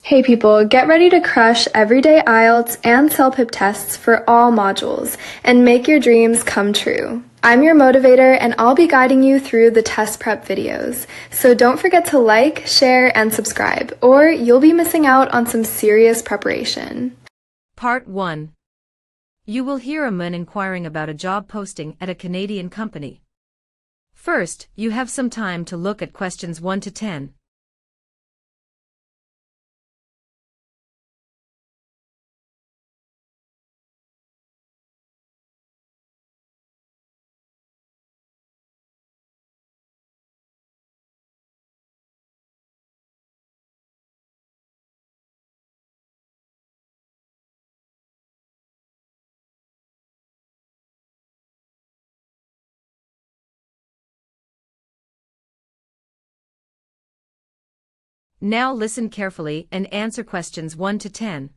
Hey people, get ready to crush everyday IELTS and CELPIP tests for all modules and make your dreams come true. I'm your motivator and I'll be guiding you through the test prep videos. So don't forget to like, share, and subscribe, or you'll be missing out on some serious preparation. Part 1. You will hear a man inquiring about a job posting at a Canadian company. First, you have some time to look at questions 1 to 10. Now listen carefully and answer questions 1 to 10.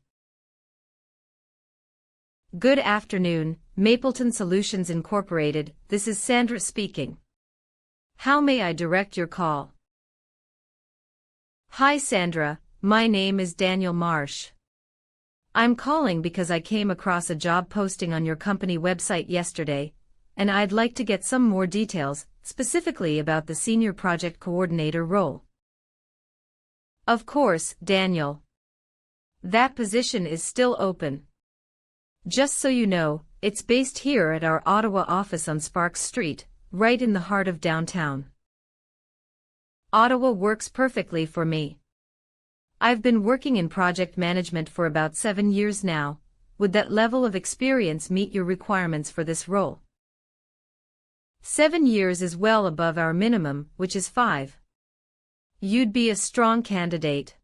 Good afternoon, Mapleton Solutions Incorporated. This is Sandra speaking. How may I direct your call? Hi Sandra, my name is Daniel Marsh. I'm calling because I came across a job posting on your company website yesterday, and I'd like to get some more details, specifically about the Senior Project Coordinator role. Of course, Daniel. That position is still open. Just so you know, it's based here at our Ottawa office on Sparks Street, right in the heart of downtown. Ottawa works perfectly for me. I've been working in project management for about 7 years now. Would that level of experience meet your requirements for this role? 7 years is well above our minimum, which is 5. You'd be a strong candidate.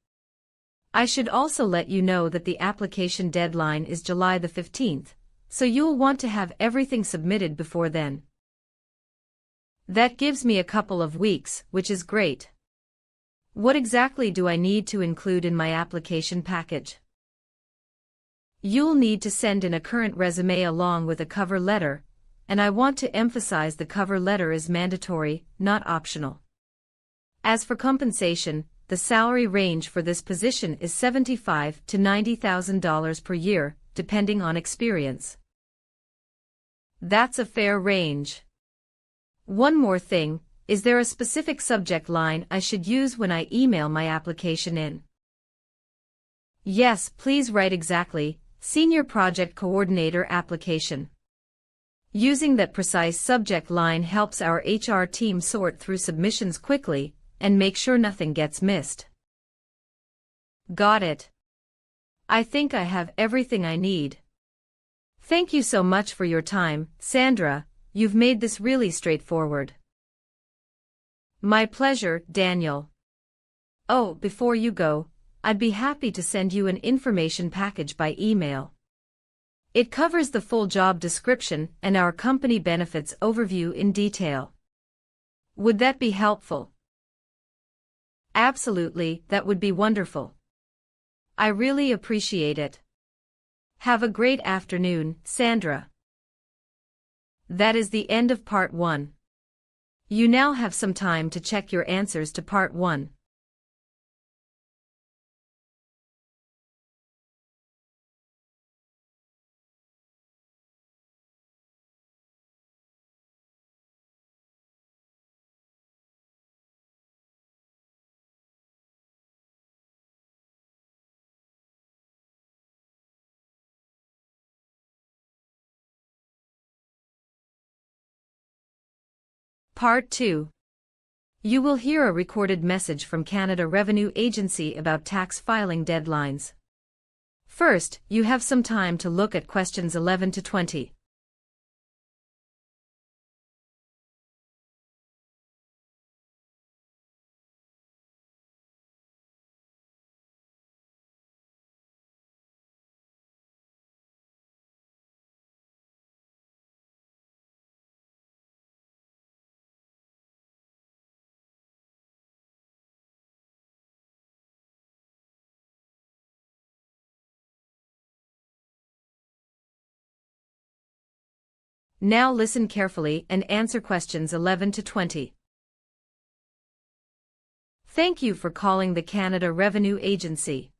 I should also let you know that the application deadline is July the 15th, so you'll want to have everything submitted before then. That gives me a couple of weeks, which is great. What exactly do I need to include in my application package? You'll need to send in a current resume along with a cover letter, and I want to emphasize the cover letter is mandatory, not optional. As for compensation, the salary range for this position is $75,000 to $90,000 per year, depending on experience. That's a fair range. One more thing, is there a specific subject line I should use when I email my application in? Yes, please write exactly, Senior Project Coordinator application. Using that precise subject line helps our HR team sort through submissions quickly and make sure nothing gets missed. Got it. I think I have everything I need. Thank you so much for your time, Sandra. You've made this really straightforward. My pleasure, Daniel. Oh, before you go, I'd be happy to send you an information package by email. It covers the full job description and our company benefits overview in detail. Would that be helpful? Absolutely, that would be wonderful. I really appreciate it. Have a great afternoon, Sandra. That is the end of Part 1. You now have some time to check your answers to Part 1. Part 2. You will hear a recorded message from Canada Revenue Agency about tax filing deadlines. First, you have some time to look at questions 11 to 20. Now listen carefully and answer questions 11 to 20. Thank you for calling the Canada Revenue Agency.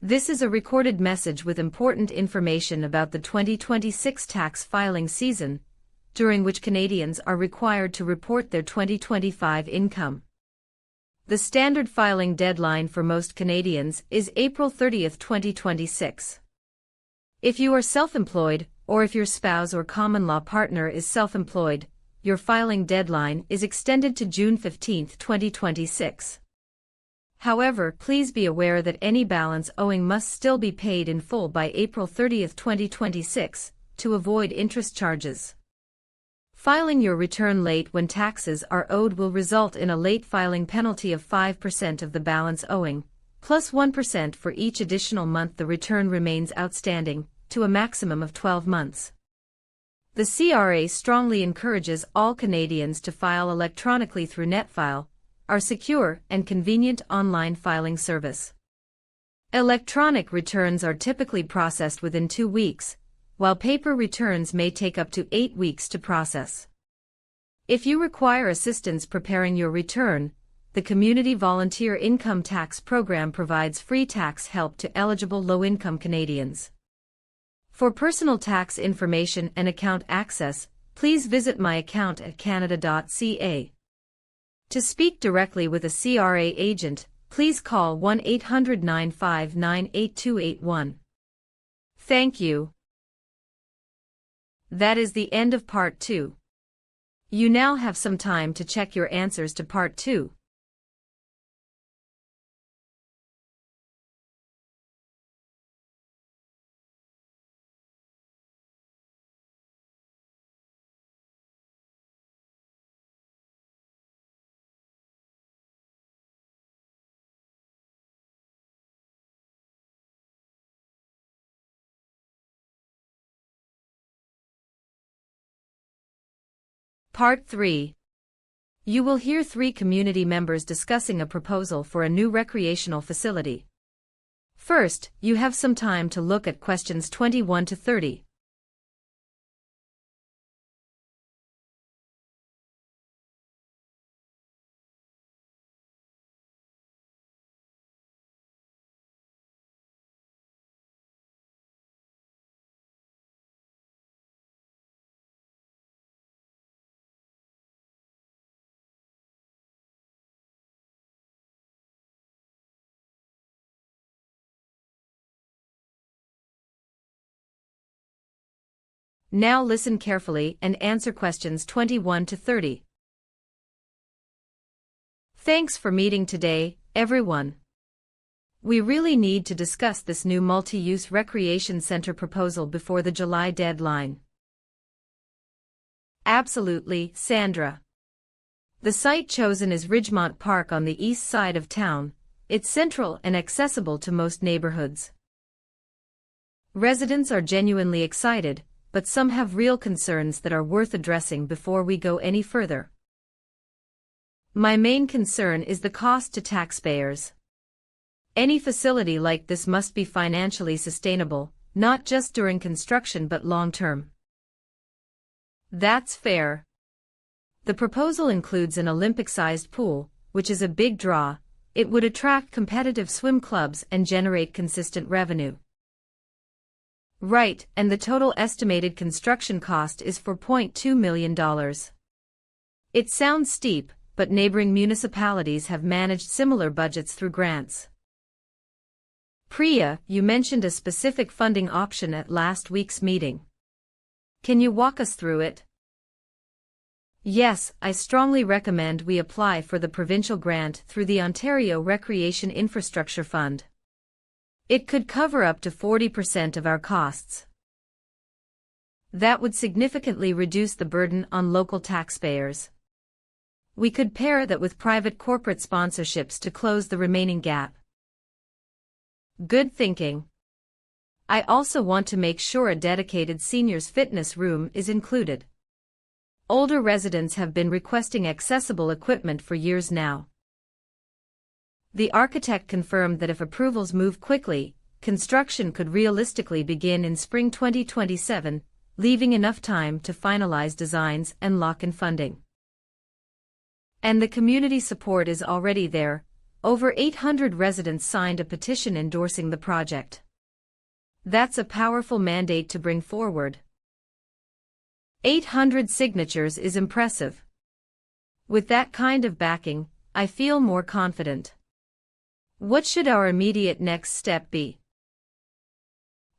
This is a recorded message with important information about the 2026 tax filing season, during which Canadians are required to report their 2025 income. The standard filing deadline for most Canadians is April 30, 2026. If you are self-employed, or if your spouse or common-law partner is self-employed, your filing deadline is extended to June 15, 2026. However, please be aware that any balance owing must still be paid in full by April 30, 2026, to avoid interest charges. Filing your return late when taxes are owed will result in a late filing penalty of 5% of the balance owing, plus 1% for each additional month the return remains outstanding, to a maximum of 12 months. The CRA strongly encourages all Canadians to file electronically through NetFile, our secure and convenient online filing service. Electronic returns are typically processed within 2 weeks, while paper returns may take up to 8 weeks to process. If you require assistance preparing your return, the Community Volunteer Income Tax Program provides free tax help to eligible low-income Canadians. For personal tax information and account access, please visit my account at canada.ca. To speak directly with a CRA agent, please call 1-800-959-8281. Thank you. That is the end of Part 2. You now have some time to check your answers to Part 2. Part 3. You will hear 3 community members discussing a proposal for a new recreational facility. First, you have some time to look at questions 21 to 30. Now listen carefully and answer questions 21 to 30. Thanks for meeting today, everyone. We really need to discuss this new multi-use recreation center proposal before the July deadline. Absolutely, Sandra. The site chosen is Ridgemont Park on the east side of town. It's central and accessible to most neighborhoods. Residents are genuinely excited, but some have real concerns that are worth addressing before we go any further. My main concern is the cost to taxpayers. Any facility like this must be financially sustainable, not just during construction but long-term. That's fair. The proposal includes an Olympic-sized pool, which is a big draw. It would attract competitive swim clubs and generate consistent revenue. Right, and the total estimated construction cost is $4.2 million. It sounds steep, but neighboring municipalities have managed similar budgets through grants. Priya, you mentioned a specific funding option at last week's meeting. Can you walk us through it? Yes, I strongly recommend we apply for the provincial grant through the Ontario Recreation Infrastructure Fund. It could cover up to 40% of our costs. That would significantly reduce the burden on local taxpayers. We could pair that with private corporate sponsorships to close the remaining gap. Good thinking. I also want to make sure a dedicated seniors fitness room is included. Older residents have been requesting accessible equipment for years now. The architect confirmed that if approvals move quickly, construction could realistically begin in spring 2027, leaving enough time to finalize designs and lock in funding. And the community support is already there. over 800 residents signed a petition endorsing the project. That's a powerful mandate to bring forward. 800 signatures is impressive. With that kind of backing, I feel more confident. What should our immediate next step be?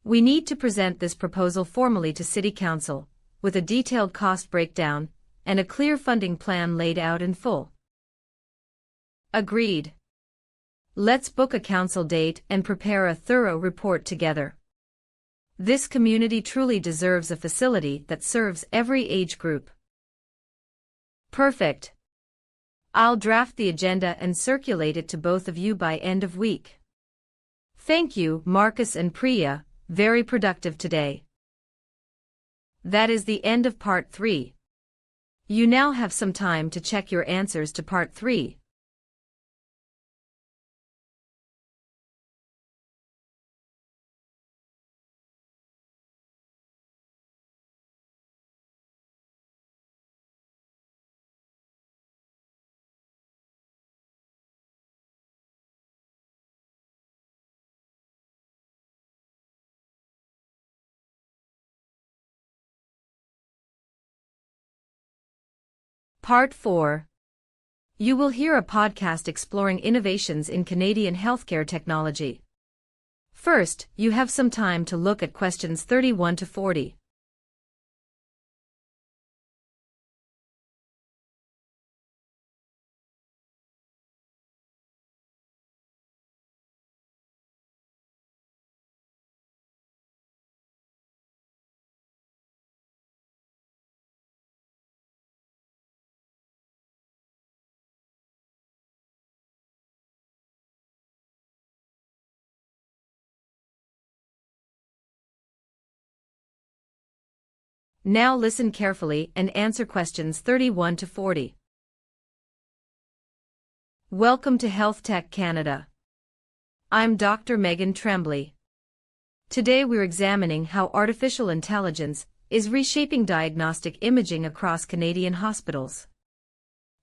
We need to present this proposal formally to City Council, with a detailed cost breakdown and a clear funding plan laid out in full. Agreed. Let's book a council date and prepare a thorough report together. This community truly deserves a facility that serves every age group. Perfect. I'll draft the agenda and circulate it to both of you by end of week. Thank you, Marcus and Priya, very productive today. That is the end of Part 3. You now have some time to check your answers to Part 3. Part 4. You will hear a podcast exploring innovations in Canadian healthcare technology. First, you have some time to look at questions 31 to 40. Now listen carefully and answer questions 31 to 40. Welcome to Health Tech Canada. I'm Dr. Megan Tremblay. Today we're examining how artificial intelligence is reshaping diagnostic imaging across Canadian hospitals.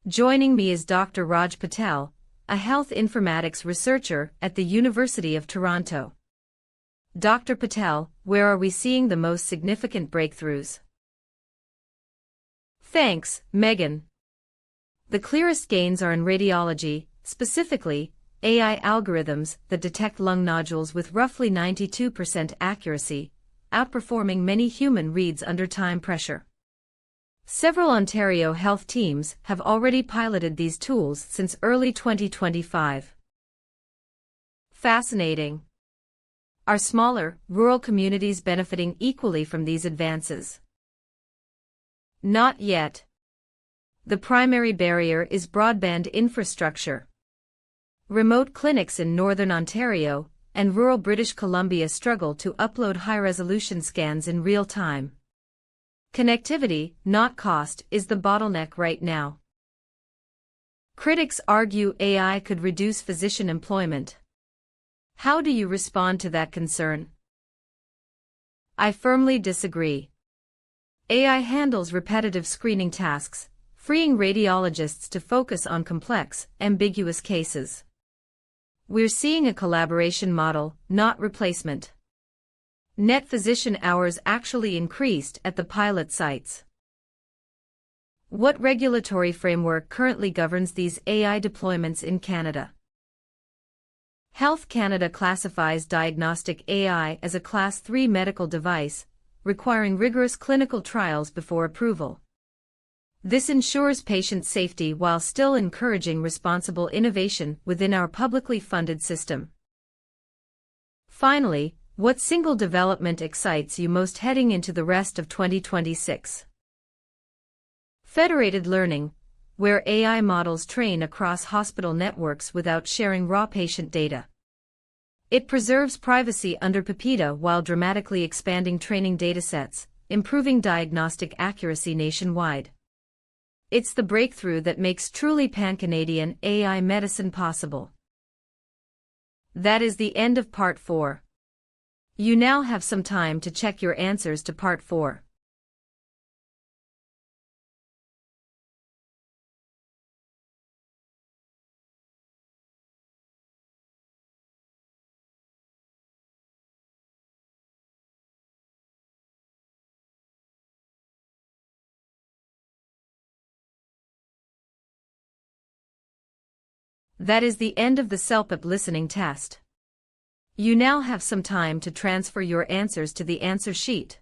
Joining me is Dr. Raj Patel, a health informatics researcher at the University of Toronto. Dr. Patel, where are we seeing the most significant breakthroughs? Thanks, Megan. The clearest gains are in radiology, specifically, AI algorithms that detect lung nodules with roughly 92% accuracy, outperforming many human reads under time pressure. Several Ontario health teams have already piloted these tools since early 2025. Fascinating. Are smaller, rural communities benefiting equally from these advances? Not yet. The primary barrier is broadband infrastructure. Remote clinics in northern Ontario and rural British Columbia struggle to upload high-resolution scans in real time. Connectivity, not cost, is the bottleneck right now. Critics argue AI could reduce physician employment. How do you respond to that concern? I firmly disagree. AI handles repetitive screening tasks, freeing radiologists to focus on complex, ambiguous cases. We're seeing a collaboration model, not replacement. Net physician hours actually increased at the pilot sites. What regulatory framework currently governs these AI deployments in Canada? Health Canada classifies diagnostic AI as a Class 3 medical device, requiring rigorous clinical trials before approval. This ensures patient safety while still encouraging responsible innovation within our publicly funded system. Finally, what single development excites you most heading into the rest of 2026? Federated learning, where AI models train across hospital networks without sharing raw patient data. It preserves privacy under PIPEDA while dramatically expanding training datasets, improving diagnostic accuracy nationwide. It's the breakthrough that makes truly pan-Canadian AI medicine possible. That is the end of Part 4. You now have some time to check your answers to Part 4. That is the end of the CELPIP listening test. You now have some time to transfer your answers to the answer sheet.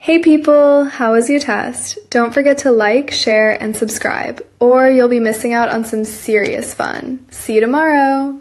Hey people, how was your test? Don't forget to like, share, and subscribe, or you'll be missing out on some serious fun. See you tomorrow!